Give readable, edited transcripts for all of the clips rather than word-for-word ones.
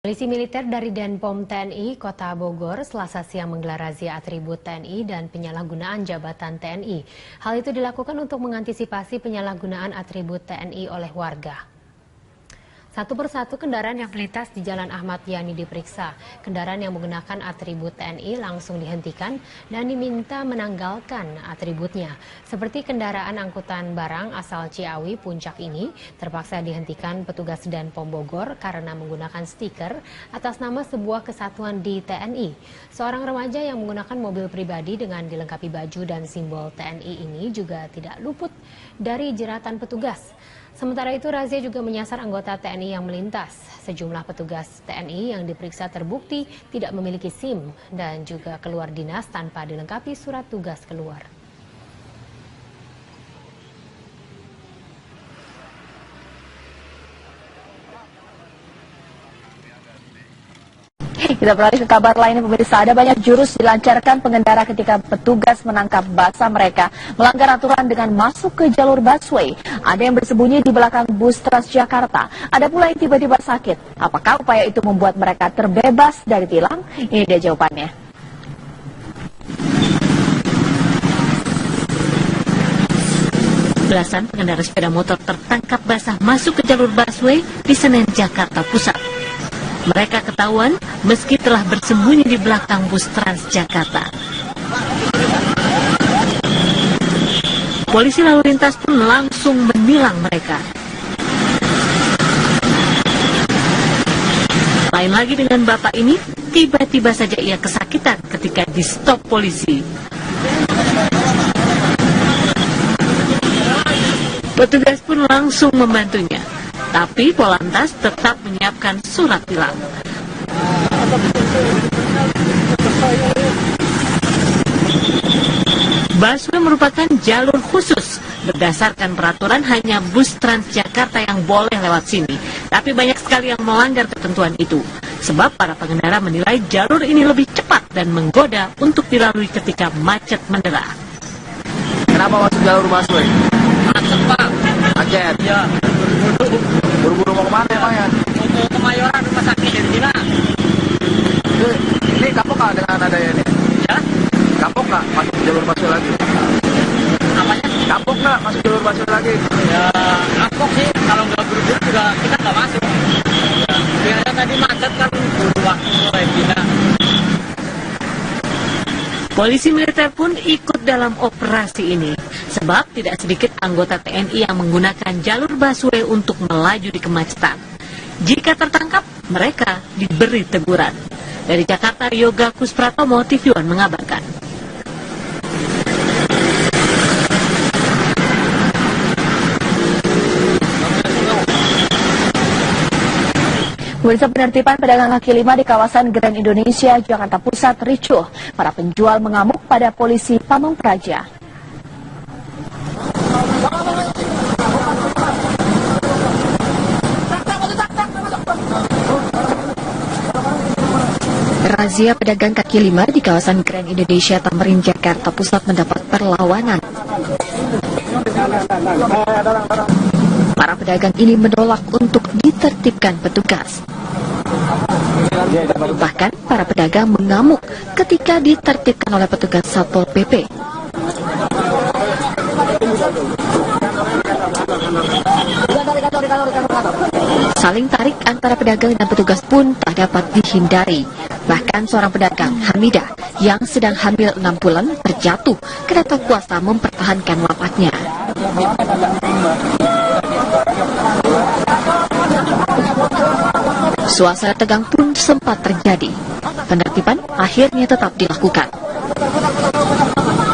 Polisi militer dari Denpom TNI Kota Bogor Selasa siang menggelar razia atribut TNI dan penyalahgunaan jabatan TNI. Hal itu dilakukan untuk mengantisipasi penyalahgunaan atribut TNI oleh warga. Satu persatu kendaraan yang melintas di Jalan Ahmad Yani diperiksa. Kendaraan yang menggunakan atribut TNI langsung dihentikan dan diminta menanggalkan atributnya. Seperti kendaraan angkutan barang asal Ciawi Puncak ini terpaksa dihentikan petugas Denpom Bogor karena menggunakan stiker atas nama sebuah kesatuan di TNI. Seorang remaja yang menggunakan mobil pribadi dengan dilengkapi baju dan simbol TNI ini juga tidak luput dari jeratan petugas. Sementara itu, razia juga menyasar anggota TNI yang melintas. Sejumlah petugas TNI yang diperiksa terbukti tidak memiliki SIM dan juga keluar dinas tanpa dilengkapi surat tugas keluar. Kita beralih ke kabar lainnya, pemirsa. Ada banyak jurus dilancarkan pengendara ketika petugas menangkap basah mereka melanggar aturan dengan masuk ke jalur busway. Ada yang bersembunyi di belakang bus Transjakarta. Ada pula yang tiba-tiba sakit. Apakah upaya itu membuat mereka terbebas dari tilang? Ini dia jawabannya. Belasan pengendara sepeda motor tertangkap basah masuk ke jalur busway di Senen, Jakarta Pusat. Mereka ketahuan meski telah bersembunyi di belakang bus Transjakarta. Polisi lalu lintas pun langsung menilang mereka. Lain lagi dengan bapak ini, tiba-tiba saja ia kesakitan ketika di-stop polisi. Petugas pun langsung membantunya. Tapi Polantas tetap menyiapkan surat tilang. Busway merupakan jalur khusus. Berdasarkan peraturan hanya bus Transjakarta yang boleh lewat sini. Tapi banyak sekali yang melanggar ketentuan itu. Sebab para pengendara menilai jalur ini lebih cepat dan menggoda untuk dilalui ketika macet mendera. Kenapa masuk jalur busway? Macet, Pak. Macet? Ya. Buru-buru mau kemana ya, Pak ya? Untuk Kemayoran, rumah sakit dari Cina. Ini kapok nggak dengan adanya ini? Ya? Kapok nggak masuk jalur busway lagi? Apanya? Kapok nggak masuk jalur busway lagi? Ya, kapok sih. Kalau nggak buru-buru juga kita nggak masuk. Ya. Biasanya tadi macet kan buru waktu kayak Cina. Polisi militer pun ikut dalam operasi ini, sebab tidak sedikit anggota TNI yang menggunakan jalur busway untuk melaju di kemacetan. Jika tertangkap, mereka diberi teguran. Dari Jakarta, Yoga Kuspratomo, TV One mengabarkan. Pemirsa, penertiban pedagang kaki lima di kawasan Grand Indonesia, Jakarta Pusat ricuh. Para penjual mengamuk pada polisi Pamong Praja. Razia pedagang kaki lima di kawasan Grand Indonesia Tamrin, Jakarta Pusat mendapat perlawanan. Para pedagang ini menolak untuk ditertibkan petugas. Bahkan para pedagang mengamuk ketika ditertibkan oleh petugas Satpol PP. Saling tarik antara pedagang dan petugas pun tak dapat dihindari. Bahkan seorang pedagang, Hamidah, yang sedang hamil 6 bulan terjatuh karena tak kuasa mempertahankan lapaknya. Suasana tegang pun sempat terjadi. Penertiban akhirnya tetap dilakukan.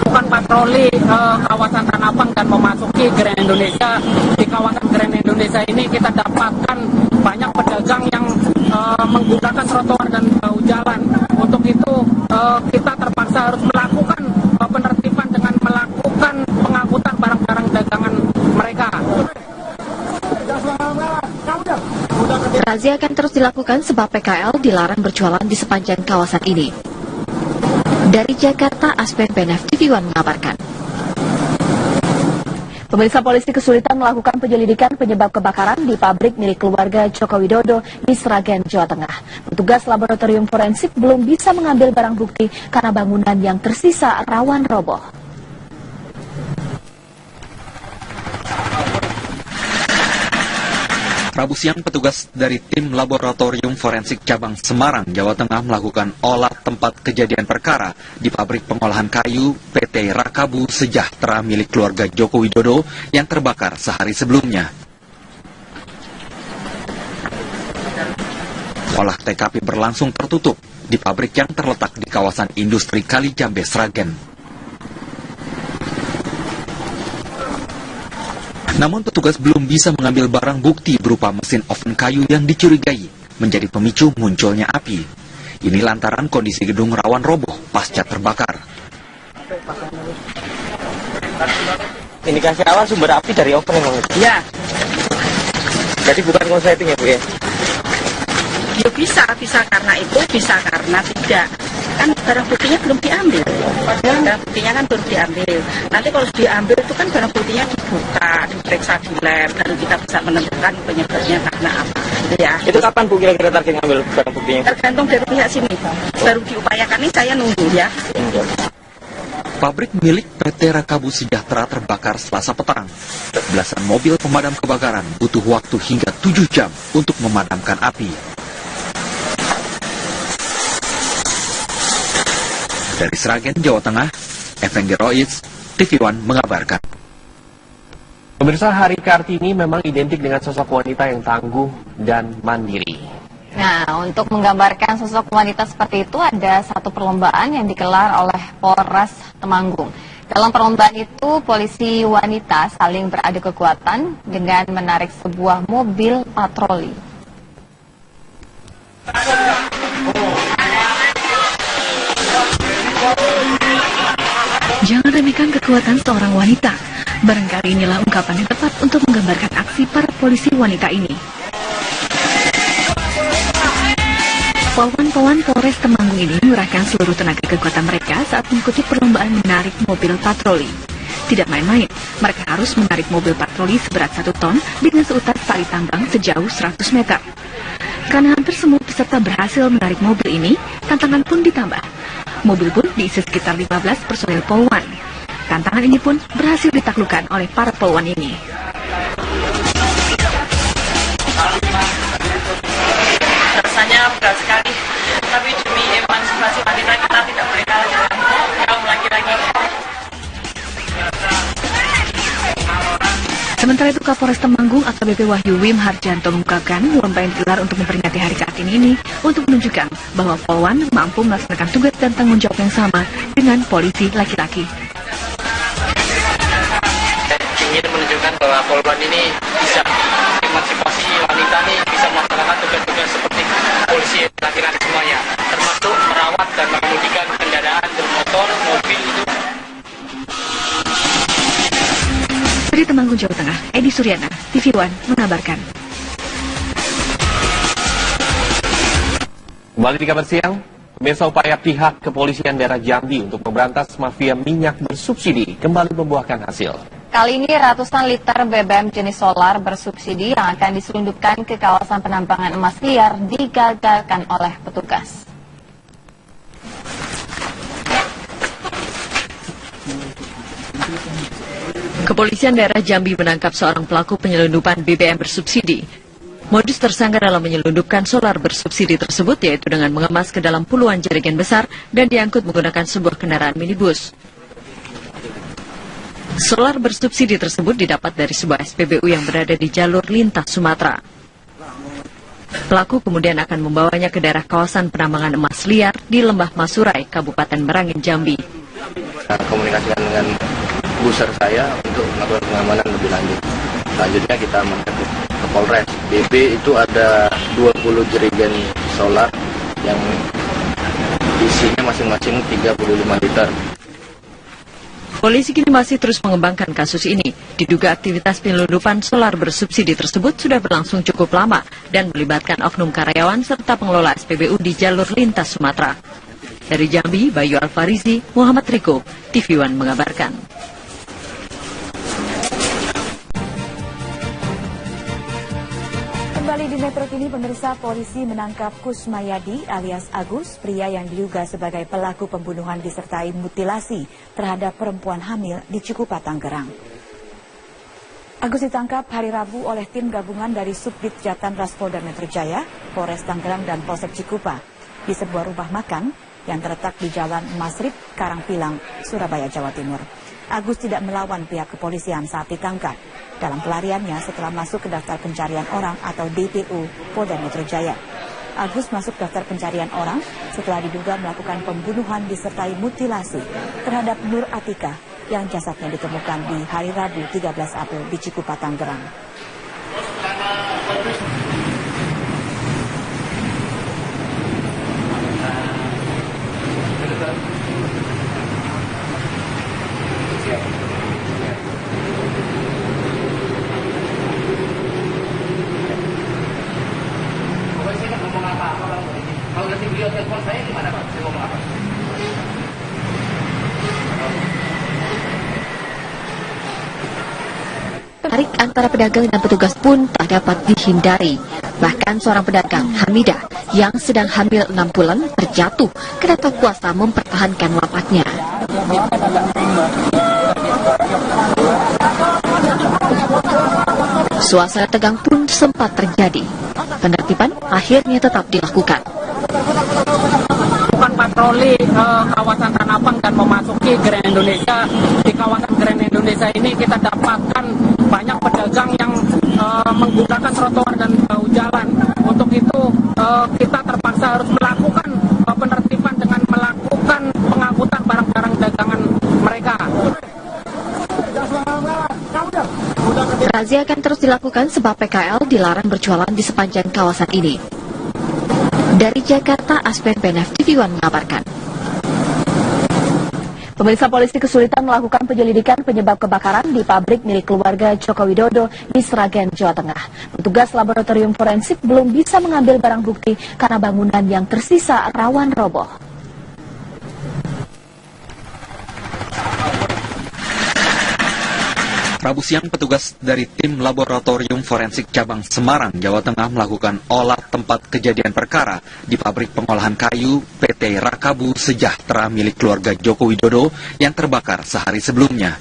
Bukan patroli kawasan Tanah Abang dan memasuki Grand Indonesia. Di kawasan Grand Indonesia ini kita dapatkan banyak pedagang yang menggunakan trotoar dan bahu jalan. Untuk itu kita terpaksa harus melakukan penertiban dengan melakukan pengangkutan barang-barang dagangan mereka. Razia akan terus dilakukan sebab PKL dilarang berjualan di sepanjang kawasan ini. Dari Jakarta, Aspen Benef TV One mengabarkan. Pemirsa, polisi kesulitan melakukan penyelidikan penyebab kebakaran di pabrik milik keluarga Joko Widodo di Sragen, Jawa Tengah. Petugas laboratorium forensik belum bisa mengambil barang bukti karena bangunan yang tersisa rawan roboh. Rabu siang, petugas dari tim Laboratorium Forensik Cabang Semarang, Jawa Tengah melakukan olah tempat kejadian perkara di pabrik pengolahan kayu PT Rakabu Sejahtera milik keluarga Joko Widodo yang terbakar sehari sebelumnya. Olah TKP berlangsung tertutup di pabrik yang terletak di kawasan industri Kalijambe, Sragen. Namun petugas belum bisa mengambil barang bukti berupa mesin oven kayu yang dicurigai menjadi pemicu munculnya api. Ini lantaran kondisi gedung rawan roboh pasca terbakar. Indikasi awal sumber api dari oven yang Ya, jadi bukan konsleting ya Bu ya? ya bisa karena itu, bisa karena tidak. Kan barang buktinya belum diambil. Barang buktinya kan belum diambil. Nanti kalau diambil itu kan barang buktinya dibuka, diperiksa di lab, baru kita bisa menentukan penyebabnya karena apa. Ya. Itu kapan Bu kira-kira target ngambil barang buktinya? Tergantung dari pihak sini. Baru diupayakan ini saya nunggu ya. Pabrik milik PT Rakabu Sejahtera terbakar Selasa petang. Belasan mobil pemadam kebakaran butuh waktu hingga 7 jam untuk memadamkan api. Dari Sragen, Jawa Tengah, Effendi Roiz, TV One mengabarkan. Pemirsa, Hari Kartini memang identik dengan sosok wanita yang tangguh dan mandiri. Nah, untuk menggambarkan sosok wanita seperti itu ada satu perlombaan yang digelar oleh Polres Temanggung. Dalam perlombaan itu, polisi wanita saling beradu kekuatan dengan menarik sebuah mobil patroli. Jangan remehkan kekuatan seorang wanita. Barangkali inilah ungkapan yang tepat untuk menggambarkan aksi para polisi wanita ini. Polwan Polres Temanggung ini mengerahkan seluruh tenaga kekuatan mereka saat mengikuti perlombaan menarik mobil patroli. Tidak main-main, mereka harus menarik mobil patroli seberat 1 ton dengan seutas tali tambang sejauh 100 meter. Karena hampir semua peserta berhasil menarik mobil ini, tantangan pun ditambah. Mobil pun diisi sekitar 15 personil polwan. Tantangan ini pun berhasil ditaklukkan oleh para polwan ini. Rasanya berat sekali, tapi demi emansipasi wanita kita tidak boleh kalah dengan kaum laki-laki. Sementara itu, Kapolres Temanggung AKBP Wahyu Wim Harjanto mengungkapkan lomba yang digelar untuk memperingati Hari Kartini ini untuk menunjukkan bahwa polwan mampu melaksanakan tugas dan tanggung jawab yang sama dengan polisi laki-laki. Ingin menunjukkan bahwa polwan ini bisa emansipasi wanita nih, bisa melaksanakan tugas-tugas seperti polisi laki-laki semuanya, termasuk merawat dan mengemudikan kendaraan bermotor, mobil itu. Dari Temanggung, Jawa Tengah, Edi Suryana, TV One mengabarkan. Kembali di kabar siang, pemirsa, upaya pihak kepolisian daerah Jambi untuk memberantas mafia minyak bersubsidi kembali membuahkan hasil. Kali ini ratusan liter BBM jenis solar bersubsidi yang akan diselundupkan ke kawasan penambangan emas liar digagalkan oleh petugas. Kepolisian daerah Jambi menangkap seorang pelaku penyelundupan BBM bersubsidi. Modus tersangka dalam menyelundupkan solar bersubsidi tersebut yaitu dengan mengemas ke dalam puluhan jerigen besar dan diangkut menggunakan sebuah kendaraan minibus. Solar bersubsidi tersebut didapat dari sebuah SPBU yang berada di jalur lintas Sumatera. Pelaku kemudian akan membawanya ke daerah kawasan penambangan emas liar di Lembah Masurai, Kabupaten Merangin, Jambi. Komunikasikan dengan booster saya untuk melakukan pengamanan lebih lanjut. Selanjutnya kita menghadap ke Polres. BB itu ada 20 jerigen solar yang isinya masing-masing 35 liter. Polisi kini masih terus mengembangkan kasus ini. Diduga aktivitas penyelundupan solar bersubsidi tersebut sudah berlangsung cukup lama dan melibatkan oknum karyawan serta pengelola SPBU di jalur lintas Sumatera. Dari Jambi, Bayu Alfarizi, Muhammad Riko, TV One mengabarkan. Metro kini pemirsa, polisi menangkap Kusmayadi alias Agus, pria yang diduga sebagai pelaku pembunuhan disertai mutilasi terhadap perempuan hamil di Cikupa, Tangerang. Agus ditangkap hari Rabu oleh tim gabungan dari Subdit Jatan Ras Polda Metro Jaya, Polres Tangerang dan Polsek Cikupa di sebuah rumah makan yang terletak di Jalan Masrib, Karangpilang, Surabaya, Jawa Timur. Agus tidak melawan pihak kepolisian saat ditangkap dalam pelariannya setelah masuk ke daftar pencarian orang atau DPO Polda Metro Jaya. Agus masuk daftar pencarian orang setelah diduga melakukan pembunuhan disertai mutilasi terhadap Nur Atika yang jasadnya ditemukan di hari Rabu 13 April di Cikupa, Tangerang. Kalau nanti beliau telepon saya gimana Pak? Saya ngomong apa? Tarik antara pedagang dan petugas pun tak dapat dihindari. Bahkan seorang pedagang, Hamidah, yang sedang hamil 6 bulan terjatuh karena tak kuasa mempertahankan lapaknya. Suasana tegang pun sempat terjadi. Penertiban akhirnya tetap dilakukan. Bukan patroli kawasan Tanah Abang dan memasuki Grand Indonesia. Di kawasan Grand Indonesia ini kita dapatkan banyak pedagang yang menggunakan trotoar dan bahu jalan. Untuk itu kita terpaksa harus melakukan penertiban dengan melakukan pengangkutan barang-barang dagangan mereka. Razia akan terus dilakukan sebab PKL dilarang berjualan di sepanjang kawasan ini. Dari Jakarta, Aspen Benef TV1 mengabarkan. Pemirsa, polisi kesulitan melakukan penyelidikan penyebab kebakaran di pabrik milik keluarga Joko Widodo di Sragen, Jawa Tengah. Petugas laboratorium forensik belum bisa mengambil barang bukti karena bangunan yang tersisa rawan roboh. Rabu siang, petugas dari tim Laboratorium Forensik Cabang Semarang, Jawa Tengah melakukan olah tempat kejadian perkara di pabrik pengolahan kayu PT Rakabu Sejahtera milik keluarga Joko Widodo yang terbakar sehari sebelumnya.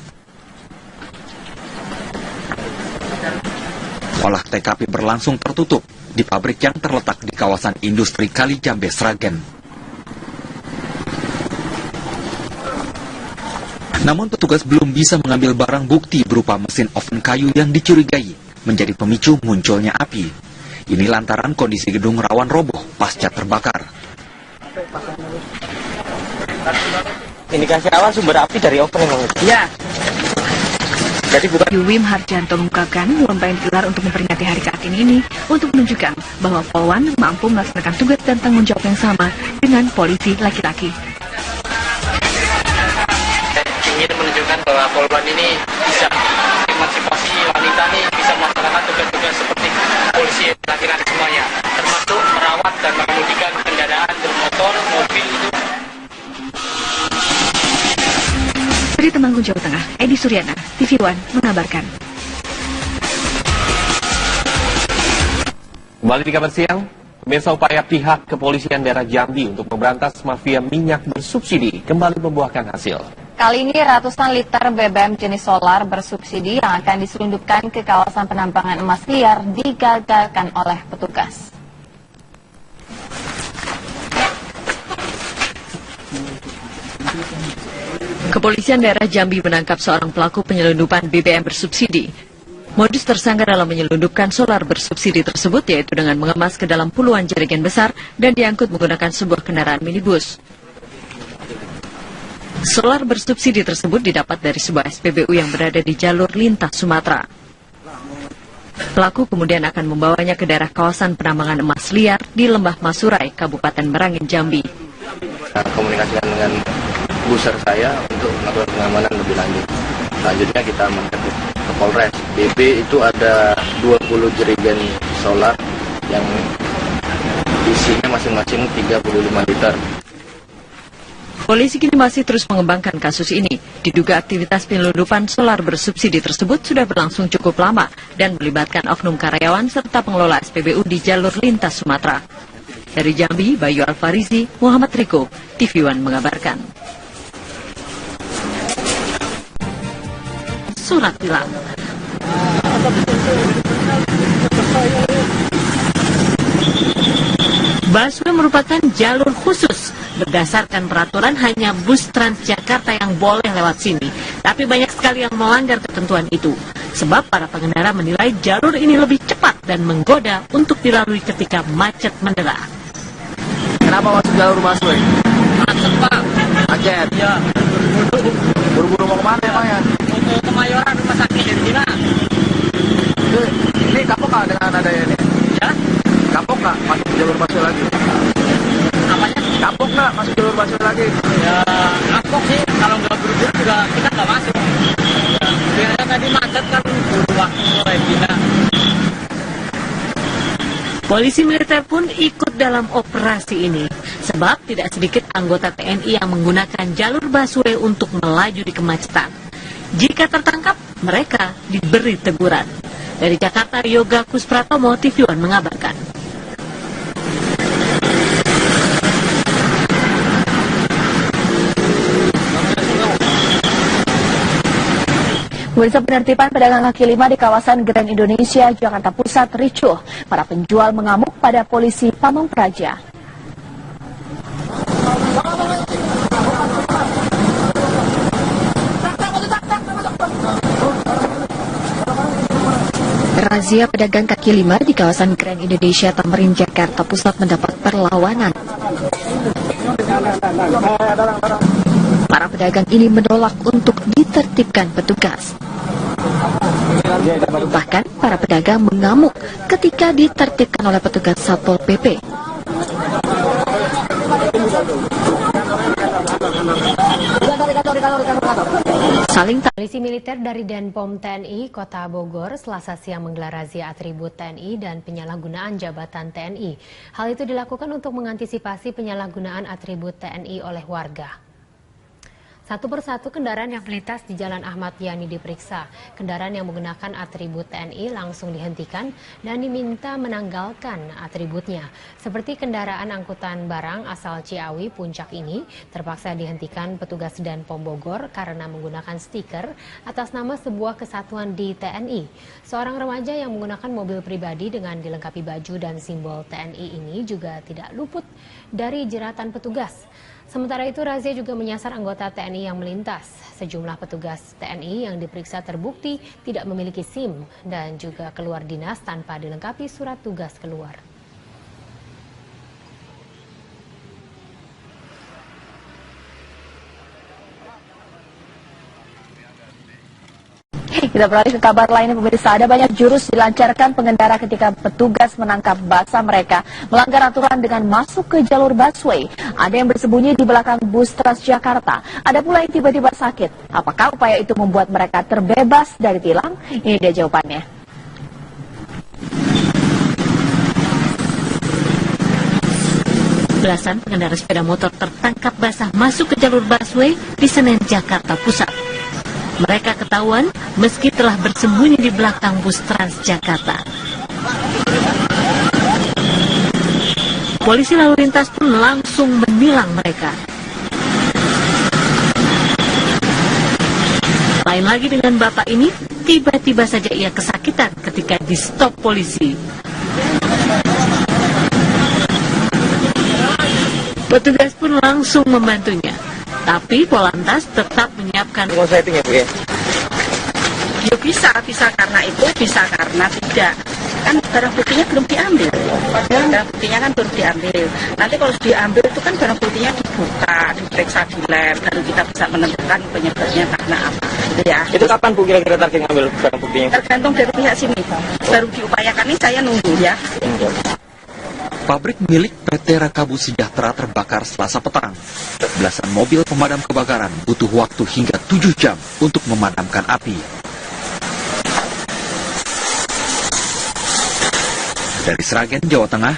Olah TKP berlangsung tertutup di pabrik yang terletak di kawasan industri Kalijambe, Sragen. Namun petugas belum bisa mengambil barang bukti berupa mesin oven kayu yang dicurigai menjadi pemicu munculnya api. Ini lantaran kondisi gedung rawan roboh pasca terbakar. Indikasi awal sumber api dari oven yang Ya. Jadi bukan. Wim Harjanto mengungkapkan lomba yang digelar untuk memperingati Hari Kartini ini untuk menunjukkan bahwa Polwan mampu melaksanakan tugas dan tanggung jawab yang sama dengan polisi laki-laki. Ingin menunjukkan bahwa Polwan ini bisa emansipasi wanita nih, bisa melaksanakan tugas-tugas seperti polisi laki-laki semuanya, termasuk merawat dan mengemudikan kendaraan bermotor, mobil itu. Dari Temanggung, Jawa Tengah, Edi Suryana, TV1 mengabarkan. Kembali di kabar siang, pemirsa, upaya pihak kepolisian daerah Jambi untuk memberantas mafia minyak bersubsidi kembali membuahkan hasil. Kali ini ratusan liter BBM jenis solar bersubsidi yang akan diselundupkan ke kawasan penambangan emas liar digagalkan oleh petugas. Kepolisian daerah Jambi menangkap seorang pelaku penyelundupan BBM bersubsidi. Modus tersangka dalam menyelundupkan solar bersubsidi tersebut yaitu dengan mengemas ke dalam puluhan jerigen besar dan diangkut menggunakan sebuah kendaraan minibus. Solar bersubsidi tersebut didapat dari sebuah SPBU yang berada di jalur lintas Sumatera. Pelaku kemudian akan membawanya ke daerah kawasan penambangan emas liar di Lembah Masurai, Kabupaten Merangin, Jambi. Komunikasikan dengan buser saya untuk melakukan pengamanan lebih lanjut. Selanjutnya kita menghadap ke Polres. BB itu ada 20 jerigen solar yang isinya masing-masing 35 liter. Polisi kini masih terus mengembangkan kasus ini. Diduga aktivitas penyelundupan solar bersubsidi tersebut sudah berlangsung cukup lama dan melibatkan oknum karyawan serta pengelola SPBU di jalur lintas Sumatera. Dari Jambi, Bayu Alfarizi, Muhammad Riko, TV One mengabarkan. Surat tilang. Busway merupakan jalur khusus. Berdasarkan peraturan hanya bus Transjakarta yang boleh lewat sini. Tapi banyak sekali yang melanggar ketentuan itu. Sebab para pengendara menilai jalur ini lebih cepat dan menggoda untuk dilalui ketika macet mendera. Kenapa masuk jalur busway? Macet, Pak. Macet? Ya. Buru-buru mau kemana emang ya? Mau ke Kemayoran, rumah sakit di Cina. Ini kapok nggak dengan adanya ini? Ya? Kapok nggak masuk jalur busway lagi? Apanya? Kapok nggak masuk jalur busway lagi? Ya, kapok sih. Kalau nggak buru-buru juga kita nggak masuk. Ya. Biasanya tadi macet kan buru waktu mulai Cina. Polisi militer pun ikut dalam operasi ini, sebab tidak sedikit anggota TNI yang menggunakan jalur busway untuk melaju di kemacetan. Jika tertangkap, mereka diberi teguran. Dari Jakarta, Yoga Kuspratomo, TV One mengabarkan. Pemirsa, penertiban pedagang kaki lima di kawasan Grand Indonesia, Jakarta Pusat ricuh. Para penjual mengamuk pada polisi Pamong Praja. Razia pedagang kaki lima di kawasan Grand Indonesia Tamrin, Jakarta Pusat mendapat perlawanan. Para pedagang ini menolak untuk ditertibkan petugas. Bahkan para pedagang mengamuk ketika ditertibkan oleh petugas Satpol PP. Polisi militer dari Denpom TNI Kota Bogor Selasa siang menggelar razia atribut TNI dan penyalahgunaan jabatan TNI. Hal itu dilakukan untuk mengantisipasi penyalahgunaan atribut TNI oleh warga. Satu persatu kendaraan yang melintas di Jalan Ahmad Yani diperiksa. Kendaraan yang menggunakan atribut TNI langsung dihentikan dan diminta menanggalkan atributnya. Seperti kendaraan angkutan barang asal Ciawi Puncak ini terpaksa dihentikan petugas Denpom Bogor karena menggunakan stiker atas nama sebuah kesatuan di TNI. Seorang remaja yang menggunakan mobil pribadi dengan dilengkapi baju dan simbol TNI ini juga tidak luput dari jeratan petugas. Sementara itu, razia juga menyasar anggota TNI yang melintas. Sejumlah petugas TNI yang diperiksa terbukti tidak memiliki SIM dan juga keluar dinas tanpa dilengkapi surat tugas keluar. Kita beralih ke kabar lainnya, pemirsa. Ada banyak jurus dilancarkan pengendara ketika petugas menangkap basah mereka melanggar aturan dengan masuk ke jalur busway. Ada yang bersembunyi di belakang bus Transjakarta. Ada pula yang tiba-tiba sakit. Apakah upaya itu membuat mereka terbebas dari tilang? Ini dia jawabannya. Belasan pengendara sepeda motor tertangkap basah masuk ke jalur busway di Senen, Jakarta Pusat. Mereka ketahuan meski telah bersembunyi di belakang bus Transjakarta. Polisi lalu lintas pun langsung menilang mereka. Lain lagi dengan bapak ini, tiba-tiba saja ia kesakitan ketika di-stop polisi. Petugas pun langsung membantunya. Tapi Polantas tetap menyiapkan setting ya, Bu ya? Ya bisa karena itu, bisa karena tidak. Kan barang buktinya belum diambil. Barang buktinya kan belum diambil. Nanti kalau diambil itu kan barang buktinya dibuka, diperiksa di lab, baru kita bisa menentukan penyebabnya karena apa. Ya. Itu kapan Bu kira-kira target ngambil barang buktinya? Tergantung dari pihak sini. Baru diupayakan ini saya nunggu ya. Pabrik milik PT Rakabu Sejahtera terbakar Selasa petang. Belasan mobil pemadam kebakaran butuh waktu hingga 7 jam untuk memadamkan api. Dari Sragen, Jawa Tengah,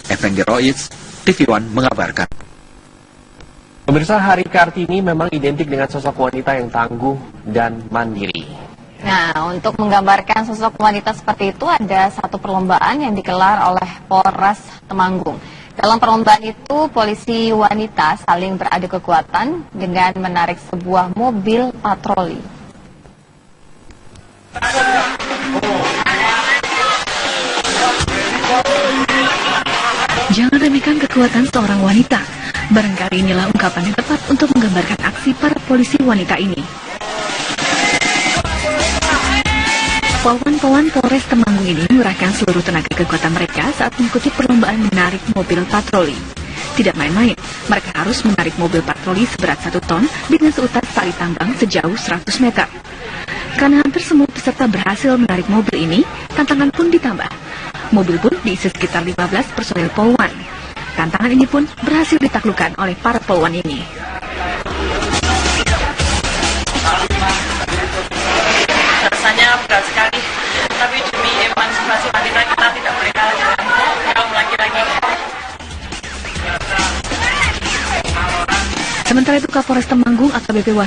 Effendi Roiz, TV One mengabarkan. Pemirsa, Hari Kartini memang identik dengan sosok wanita yang tangguh dan mandiri. Nah, untuk menggambarkan sosok wanita seperti itu ada satu perlombaan yang digelar oleh Polres Temanggung. Dalam perlombaan itu, polisi wanita saling beradu kekuatan dengan menarik sebuah mobil patroli. Jangan remehkan kekuatan seorang wanita. Barangkali inilah ungkapan yang tepat untuk menggambarkan aksi para polisi wanita ini. Polwan-polwan Polres Temanggung ini mengerahkan seluruh tenaga kekuatan mereka saat mengikuti perlombaan menarik mobil patroli. Tidak main-main, mereka harus menarik mobil patroli seberat 1 ton dengan seutas tali tambang sejauh 100 meter. Karena hampir semua peserta berhasil menarik mobil ini, tantangan pun ditambah. Mobil pun diisi sekitar 15 personel polwan. Tantangan ini pun berhasil ditaklukkan oleh para polwan ini. Rasanya berat sekali, tapi demi emansipasi wanita kita tidak boleh kalah dengan kaum laki-laki. Sementara itu Kapolres Temanggung AKBP Wahyu